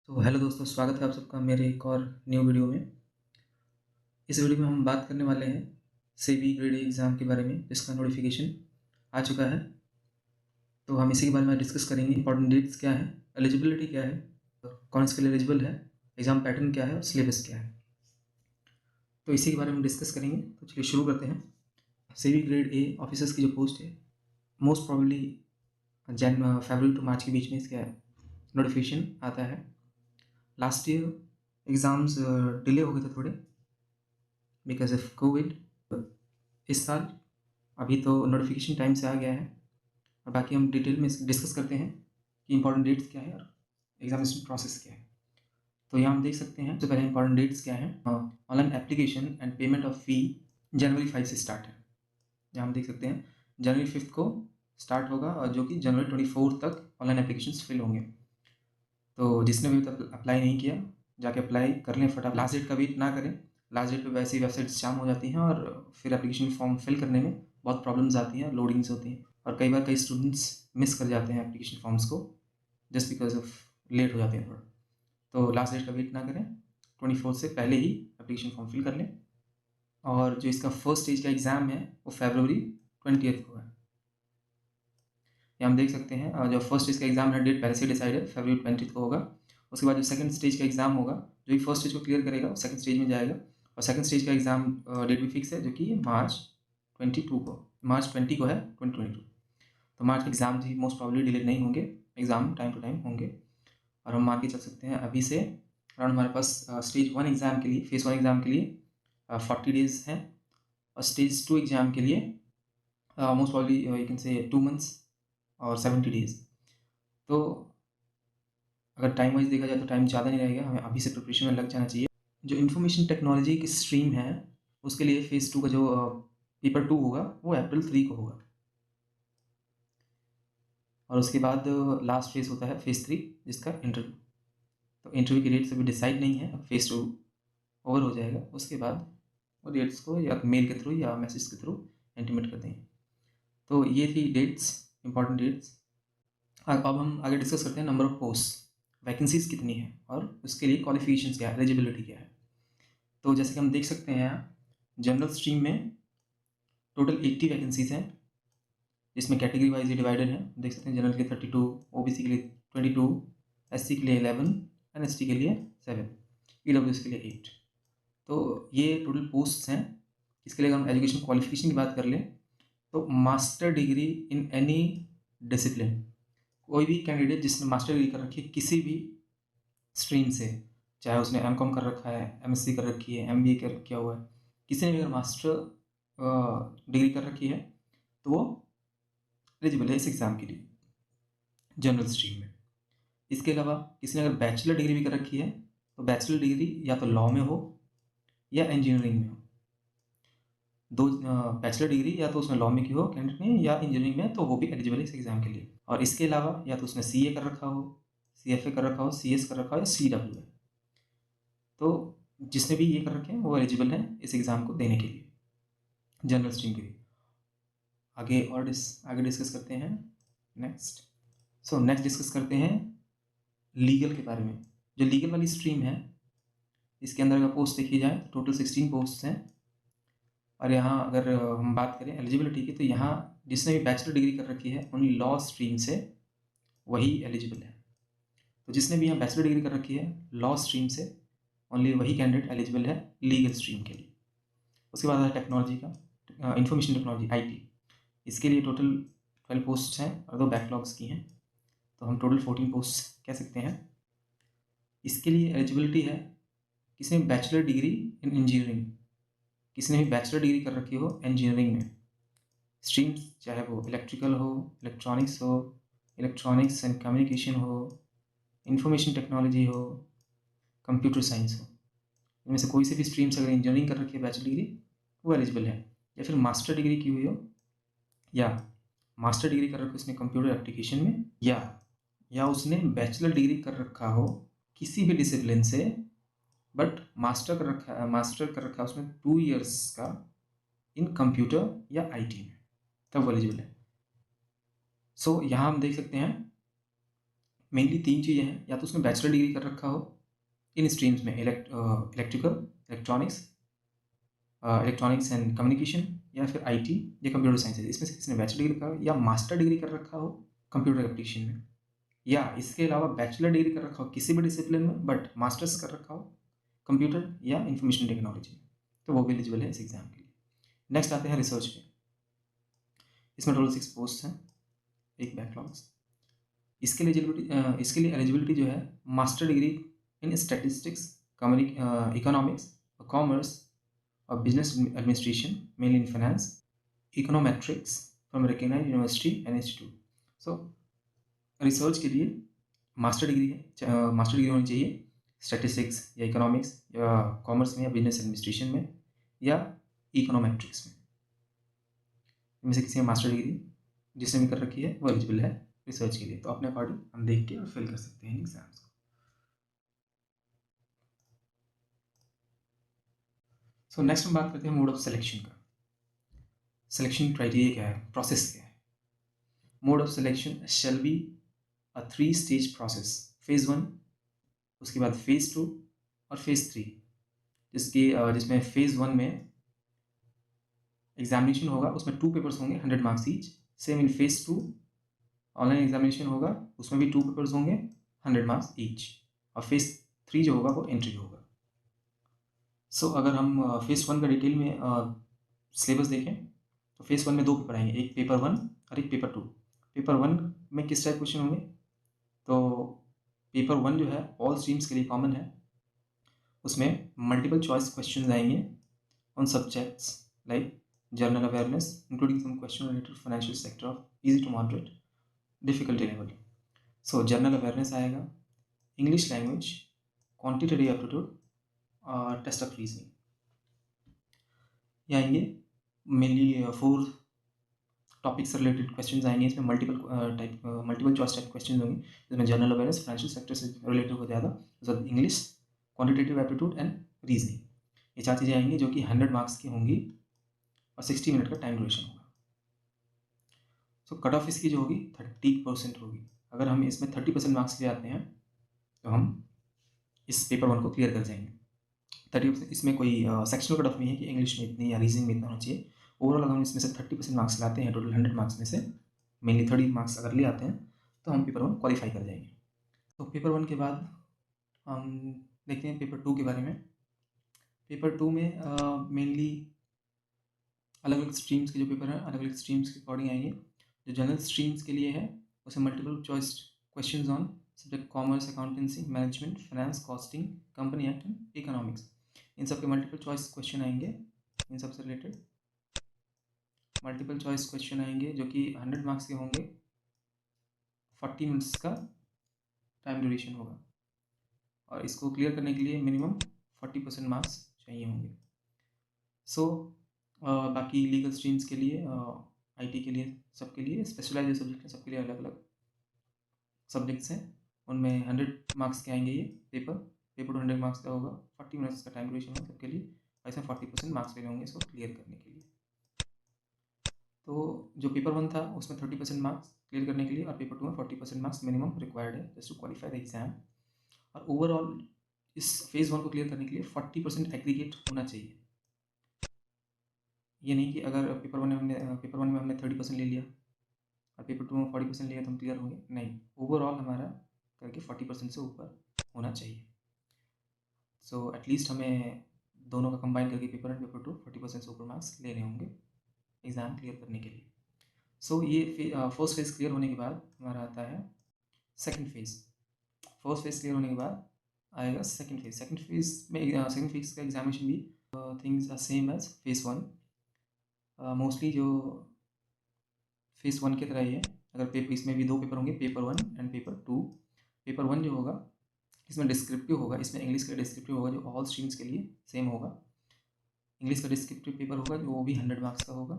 तो हेलो दोस्तों, स्वागत है आप सबका मेरे एक और न्यू वीडियो में। इस वीडियो में हम बात करने वाले हैं सेबी ग्रेड ए एग्ज़ाम के बारे में, जिसका नोटिफिकेशन आ चुका है। तो हम इसी के बारे में डिस्कस करेंगे। इंपॉर्टेंट डेट्स क्या है, एलिजिबिलिटी क्या है, कौन इसके लिए एलिजिबल है, एग्ज़ाम पैटर्न क्या है और सिलेबस क्या है। तो इसी के बारे में डिस्कस करेंगे। तो चलिए शुरू करते हैं। सेबी ग्रेड ए ऑफिसर्स की जो पोस्ट है, मोस्ट प्रॉब्ली फरवरी टू मार्च के बीच में इसका नोटिफिकेशन आता है। लास्ट ईयर एग्ज़ाम्स डिले हो गए थे थोड़े बिकॉज ऑफ कोविड। इस साल अभी तो नोटिफिकेशन टाइम से आ गया है, और बाकी हम डिटेल में डिस्कस करते हैं कि इंपॉर्टेंट डेट्स क्या है और एग्जामिनेशन प्रोसेस क्या है। तो यहाँ हम देख सकते हैं, सबसे पहले इंपॉर्टेंट डेट्स क्या है। Online application and payment of fee जनवरी 5 से स्टार्ट है। यहाँ हम देख सकते हैं जनवरी 5 को स्टार्ट होगा, और जो कि जनवरी 24 तक ऑनलाइन एप्लीकेशन फिल होंगे। तो जिसने भी तक अप्लाई नहीं किया, जाके अप्लाई कर लें फटाफट। लास्ट डेट का वेट ना करें। लास्ट डेट पे वैसे ही वेबसाइट्स जाम हो जाती हैं, और फिर एप्लीकेशन फॉर्म फिल करने में बहुत प्रॉब्लम्स आती हैं, लोडिंग्स होती हैं, और कई बार कई स्टूडेंट्स मिस कर जाते हैं एप्लीकेशन फॉर्म्स को जस्ट बिकॉज ऑफ लेट हो जाते हैं थोड़ा। तो लास्ट डेट का वेट ना करें, 24 से पहले ही एप्लीकेशन फॉर्म फिल कर लें। और जो इसका फर्स्ट स्टेज का एग्ज़ाम है वो फरवरी 20 को है। यहाँ हम देख सकते हैं, जो फर्स्ट स्टेज का एग्ज़ाम है डेट पहले से डिसाइड है, फरवरी 20 को होगा। उसके बाद जो सेकंड स्टेज का एग्ज़ाम होगा, जो भी फर्स्ट स्टेज को क्लियर करेगा वो सेकंड स्टेज में जाएगा, और सेकंड स्टेज का एग्ज़ाम डेट भी फिक्स है, जो कि मार्च 20 को है 2022। तो मार्च के एग्ज़ाम भी मोस्ट प्रॉब्ली डिले नहीं होंगे, एग्ज़ाम टाइम टू टाइम होंगे। और हम मान के चल सकते हैं अभी से अराउंड हमारे पास स्टेज 1 एग्ज़ाम के लिए, फेज़ 1 एग्ज़ाम के लिए 40 डेज़ हैं, और स्टेज 2 एग्ज़ाम के लिए most probably you can say 2 months और 70 डेज़। तो अगर टाइम वाइज देखा जाए तो टाइम ज़्यादा नहीं रहेगा, हमें अभी से प्रिपरेशन में लग जाना चाहिए। जो इन्फॉर्मेशन टेक्नोलॉजी की स्ट्रीम है, उसके लिए फेज़ 2 का जो पेपर 2 होगा वो अप्रैल 3 को होगा, और उसके बाद लास्ट फेज़ होता है फेज़ 3, जिसका इंटरव्यू। तो इंटरव्यू की डेट्स अभी डिसाइड नहीं है, अब फेज़ 2 ओवर हो जाएगा, उसके बाद वो डेट्स को या मेल के थ्रू या मैसेज के थ्रू इंटीमेट कर देंगे। तो ये थी डेट्स, इंपॉर्टेंट डेट्स। अब हम आगे डिस्कस करते हैं नंबर ऑफ पोस्ट, वैकेंसीज़ कितनी है और उसके लिए क्वालिफिकेशंस क्या है, एलिजिबिलिटी क्या है। तो जैसे कि हम देख सकते हैं यहाँ जनरल स्ट्रीम में टोटल 80 वैकेंसीज़ हैं, जिसमें कैटेगरी वाइज ये डिवाइडेड है। देख सकते हैं जनरल के लिए 32, ओबीसी के लिए 22, एससी के लिए 11, एनएसटी के लिए 7, ईडब्ल्यूएस के लिए 8। तो ये टोटल पोस्ट्स हैं। इसके लिए अगर हम एजुकेशन क्वालिफिकेशन की बात कर लें तो master degree in any discipline, कोई भी कैंडिडेट जिसने मास्टर डिग्री कर रखी है किसी भी स्ट्रीम से, चाहे उसने एमकॉम कर रखा है, एमएससी कर रखी है, एमबीए कर किया हुआ है, किसी ने भी अगर मास्टर डिग्री कर रखी है तो वो एलिजिबल है इस एग्ज़ाम के लिए जनरल स्ट्रीम में। इसके अलावा किसी ने अगर बैचलर डिग्री भी कर रखी है तो बैचलर डिग्री या तो लॉ में हो या इंजीनियरिंग में हो। दो बैचलर डिग्री या तो उसने लॉ में की हो कैंडिडेट ने, या इंजीनियरिंग में, तो वो भी एलिजिबल है इस एग्ज़ाम के लिए। और इसके अलावा या तो उसने सीए कर रखा हो, सीएफए कर रखा हो, सीएस कर रखा हो, या सीडब्ल्यू है, तो जिसने भी ये कर रखे हैं वो एलिजिबल है इस एग्ज़ाम को देने के लिए जनरल स्ट्रीम के लिए। आगे डिस्कस करते हैं नेक्स्ट डिस्कस करते हैं लीगल के बारे में। जो लीगल वाली स्ट्रीम है, इसके अंदर अगर पोस्ट देखी जाए तो टोटल 16 पोस्ट हैं। और यहाँ अगर हम बात करें एलिजिबिलिटी की, तो यहाँ जिसने भी बैचलर डिग्री कर रखी है ओनली लॉ स्ट्रीम से वही एलिजिबल है। तो जिसने भी यहाँ बैचलर डिग्री कर रखी है लॉ स्ट्रीम से, ओनली वही कैंडिडेट एलिजिबल है लीगल स्ट्रीम के लिए। उसके बाद है टेक्नोलॉजी का, इंफॉर्मेशन टेक्नोलॉजी आईटी। इसके लिए टोटल 12 पोस्ट हैं और 2 बैकलॉग्स की हैं, तो हम टोटल 14 पोस्ट कह सकते हैं। इसके लिए एलिजिबिलिटी है किसी ने बैचलर डिग्री इन इंजीनियरिंग, किसी ने भी बैचलर डिग्री कर रखी हो इंजीनियरिंग में, स्ट्रीम्स चाहे वो इलेक्ट्रिकल हो, इलेक्ट्रॉनिक्स हो, इलेक्ट्रॉनिक्स एंड कम्युनिकेशन हो, इंफॉर्मेशन टेक्नोलॉजी हो, कंप्यूटर साइंस हो। इनमें से कोई से भी स्ट्रीम से अगर इंजीनियरिंग कर रखी है बैचलर डिग्री, वो एलिजिबल है। या फिर मास्टर डिग्री की हुई हो, या मास्टर डिग्री कर रखी हो उसने कंप्यूटर एप्लीकेशन में, या उसने बैचलर डिग्री कर रखा हो किसी भी डिसिप्लिन से, बट मास्टर कर रखा है उसने 2 इयर्स का इन कंप्यूटर या आईटी में, तब वो एलिजिबल है। सो यहाँ हम देख सकते हैं मेनली 3 चीज़ें हैं, या तो उसने बैचलर डिग्री कर रखा हो इन स्ट्रीम्स में इलेक्ट्रिकल, इलेक्ट्रॉनिक्स एंड कम्युनिकेशन, या फिर आईटी या कंप्यूटर साइंस है। इसमें से किसी ने बैचलर डिग्री का या मास्टर डिग्री कर रखा हो कंप्यूटर एप्लीकेशन में, या इसके अलावा बैचलर डिग्री कर रखा हो किसी भी डिसिप्लिन में बट मास्टर्स कर रखा हो कंप्यूटर या इंफॉर्मेशन टेक्नोलॉजी में, तो वो भी एलिजिबल है इस एग्ज़ाम के लिए। नेक्स्ट आते हैं रिसर्च पे। इसमें टोटल 6 पोस्ट हैं, एक बैकलॉग्स। इसके लिए एलिजिबिलिटी जो है master degree in statistics, economics, commerce और business administration, mainly in finance, econometrics from recognised university and institute. So research के लिए मास्टर डिग्री है, मास्टर डिग्री होनी चाहिए स्टैटिस्टिक्स या इकोनॉमिक्स या कॉमर्स में या बिजनेस एडमिनिस्ट्रेशन में या इकोनोमेट्रिक्स में। इनमें से किसी में मास्टर डिग्री जिसने भी कर रखी है वो एलिजिबल है रिसर्च के लिए। तो अपने अकॉर्डिंग हम देख के और फिल कर सकते हैं एग्जाम्स को। सो नेक्स्ट हम बात करते हैं मोड ऑफ सिलेक्शन का। सिलेक्शन क्राइटेरिया क्या है, प्रोसेस क्या है। Mode of selection shall be a 3 stage process. Phase 1, उसके बाद फेज़ 2 और फेज़ 3, जिसमें फेज़ 1 में एग्जामिनेशन होगा, उसमें 2 पेपर्स होंगे 100 marks each. Same in phase 2 online examination होगा, उसमें भी 2 पेपर्स होंगे 100 मार्क्स ईच। और फेज़ 3 जो होगा वो इंटरव्यू होगा। सो अगर हम फेज़ 1 का डिटेल में सिलेबस देखें तो फेज़ 1 में 2 पेपर आएंगे, एक पेपर 1 और एक पेपर 2। पेपर 1 में किस टाइप क्वेश्चन होंगे, तो पेपर 1 जो है ऑल स्ट्रीम्स के लिए कॉमन है। उसमें मल्टीपल चॉइस क्वेश्चन आएंगे on subjects like general awareness including some question related financial sector of easy to moderate difficulty level. So general awareness आएगा, इंग्लिश लैंग्वेज, क्वांटिटेटिव एप्टीट्यूड और test of reasoning. ये आएंगे mainly 4 topic से related question आएंगे। इसमें multiple choice type question होंगे, जिसमें general awareness financial sector से रिलेटेड हो ज़्यादा, English, quantitative aptitude and reasoning. ये 4 चीज़ें आएंगी जो कि 100 मार्क्स की होंगी और 60 मिनट का टाइम ड्यूरेशन होगा। सो कट ऑफ इसकी जो होगी 30% होगी। अगर हम इसमें 30% मार्क्स ले आते हैं तो हम इस पेपर 1 को क्लियर कर जाएंगे। 30%, इसमें कोई सेक्शनल कट ऑफ नहीं है कि इंग्लिश में इतनी या रीजनिंग में इतना होना चाहिए। ओवरऑल अगर हम इसमें से 30% मार्क्स लाते हैं टोटल 100 मार्क्स में से, मेनली 30 मार्क्स अगर ले आते हैं तो हम पेपर 1 क्वालिफाई कर जाएंगे। तो पेपर 1 के बाद हम देखते हैं पेपर 2 के बारे में। पेपर 2 में मेनली अलग अलग स्ट्रीम्स के जो पेपर हैं अलग अलग स्ट्रीम्स के अकॉर्डिंग आएंगे। जो जनरल स्ट्रीम्स के लिए है उसे multiple choice question on subject commerce, accountancy, management, finance, costing, company act and economics. इन सब के मल्टीपल चॉइस क्वेश्चन आएंगे। इन सब से रिलेटेड मल्टीपल चॉइस क्वेश्चन आएंगे जो कि 100 मार्क्स के होंगे, 40 मिनट्स का टाइम ड्यूरेशन होगा और इसको क्लियर करने के लिए मिनिमम 40% मार्क्स चाहिए होंगे। सो बाकी लीगल स्ट्रीम्स के लिए, आईटी के लिए, सबके लिए स्पेशलाइज्ड सब्जेक्ट हैं, सबके लिए अलग अलग सब्जेक्ट्स हैं। उनमें 100 मार्क्स के आएंगे ये पेपर 100 मार्क्स का होगा, 40 मिनट्स का टाइम ड्यूरेशन होगा सबके लिए। ऐसे 40% मार्क्स लेने होंगे इसको क्लियर करने के लिए। तो जो पेपर 1 था उसमें 30% मार्क्स क्लियर करने के लिए और पेपर 2 में 40% मार्क्स मिनिमम रिक्वायर्ड है just to qualify the exam. और ओवरऑल इस फेज़ 1 को क्लियर करने के लिए 40% एग्रीगेट होना चाहिए। ये नहीं कि अगर पेपर 1 में हमने 30% ले लिया और पेपर 2 में 40% लिया तो हम क्लियर होंगे, नहीं, ओवरऑल हमारा करके 40% से ऊपर होना चाहिए। सो एटलीस्ट हमें दोनों का कंबाइन करके पेपर 1 पेपर 2 40% से ऊपर मार्क्स लेने होंगे एग्ज़ाम क्लियर करने के लिए। सो ये फर्स्ट फेज़ क्लियर होने के बाद हमारा आता है second phase. First phase clear होने के बाद आएगा सेकंड फेज़। सेकंड फेज़ का एग्जामिनेशन भी things are same as phase 1। Mostly जो फेज़ 1 की तरह ही है। अगर पेपर इसमें भी 2 पेपर होंगे, पेपर 1 एंड पेपर 2। पेपर 1 जो होगा इसमें डिस्क्रिप्टिव होगा, इसमें इंग्लिश का डिस्क्रिप्टिव होगा जो ऑल स्ट्रीम्स के लिए सेम होगा। इंग्लिश का डिस्क्रिप्टिव पेपर होगा जो वो भी 100 मार्क्स का होगा,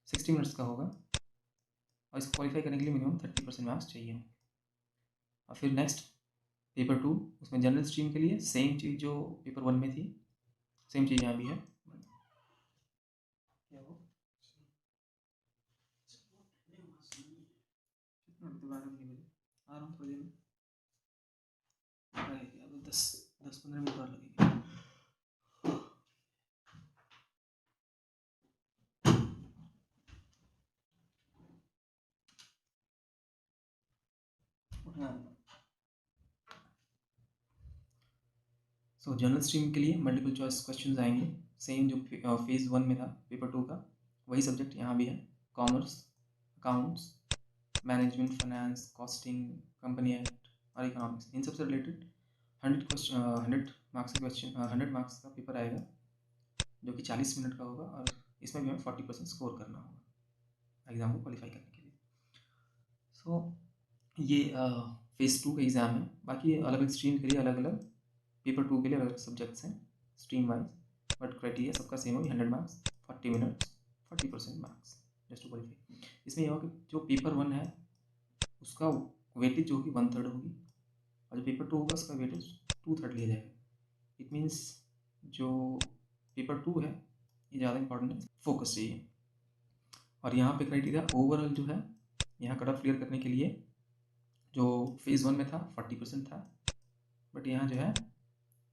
60 मिनट्स का होगा और इसको क्वालिफाई करने के लिए मिनिमम 30% मार्क्स चाहिए होंगे। और फिर नेक्स्ट पेपर 2, उसमें जनरल स्ट्रीम के लिए सेम चीज़ जो पेपर 1 में थी सेम चीज़ यहाँ भी है। क्या वो दोबारा नहीं बजे आ रहा हूँ थोड़ी देर में। अब 10-15 मिनट और लगेंगे। सो जनरल स्ट्रीम के लिए मल्टीपल चॉइस क्वेश्चन आएंगे, सेम जो फेज़ 1 में था पेपर 2 का, वही सब्जेक्ट यहाँ भी है। Commerce, accounts, management, finance, costing, company act और इकोनॉमिक्स, इन सबसे रिलेटेड 100 मार्क्स का क्वेश्चन, 100 मार्क्स का पेपर आएगा जो कि 40 मिनट का होगा, और इसमें भी हमें 40% स्कोर करना होगा एग्ज़ाम को क्वालिफाई करने के लिए। सो ये फेज़ 2 का एग्ज़ाम है। बाकी अलग अलग स्ट्रीम के लिए अलग अलग, पेपर 2 के लिए अलग अलग सब्जेक्ट्स हैं स्ट्रीम वाइज, बट क्राइटेरिया सबका सेम होगी, 100 marks, 40 minutes, 40% marks just to qualify. इसमें यह होगा कि जो पेपर 1 है उसका वेटेज जो होगी 1/3 होगी, और जो पेपर 2 होगा उसका वेटेज 2/3 लिया जाएगा। इट मीन्स जो पेपर 2 है ये ज़्यादा इंपॉर्टेंट है, फोकस चाहिए। और यहाँ पे क्राइटेरिया ओवरऑल जो है, यहाँ कट ऑफ क्लियर करने के लिए जो फेज़ 1 में था 40% था, बट यहाँ जो है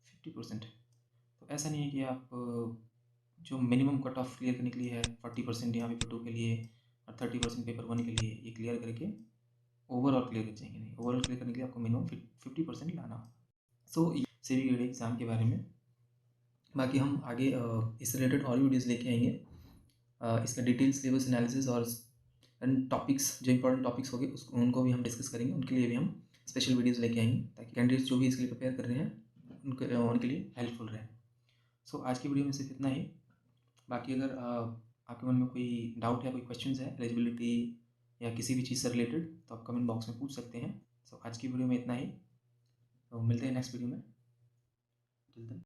50% है। तो ऐसा नहीं है कि आप जो मिनिमम कट ऑफ क्लियर करने के लिए है 40% यहाँ पेपर 2 के लिए और 30% पेपर 1 के लिए, ये क्लियर करके ओवरऑल क्लियर कर जाएंगे। नहीं, ओवरऑल क्लियर करने के लिए आपको मिनिमम 50% लाना होगा। सो सेवी ग्रेड एग्ज़ाम के बारे में बाकी हम आगे इससे रिलेटेड और भी वीडियोज़ लेके आएंगे। इसका डिटेल सिलेबस एनालिसिस और टॉपिक्स, जो इंपॉर्टेंट टॉपिक्स होंगे उनको भी हम डिस्कस करेंगे, उनके लिए भी हम स्पेशल वीडियोज़ लेके आएंगे ताकि कैंडिडेट्स जो भी इसके लिए प्रिपेयर कर रहे हैं उनके लिए हेल्पफुल रहे। सो आज की वीडियो में सिर्फ इतना ही। बाकी अगर आपके मन में कोई डाउट है, कोई क्वेश्चंस है एलिजिबिलिटी या किसी भी चीज़ से रिलेटेड, तो आप कमेंट बॉक्स में पूछ सकते हैं। सो आज की वीडियो में इतना ही, तो मिलते हैं नेक्स्ट वीडियो में।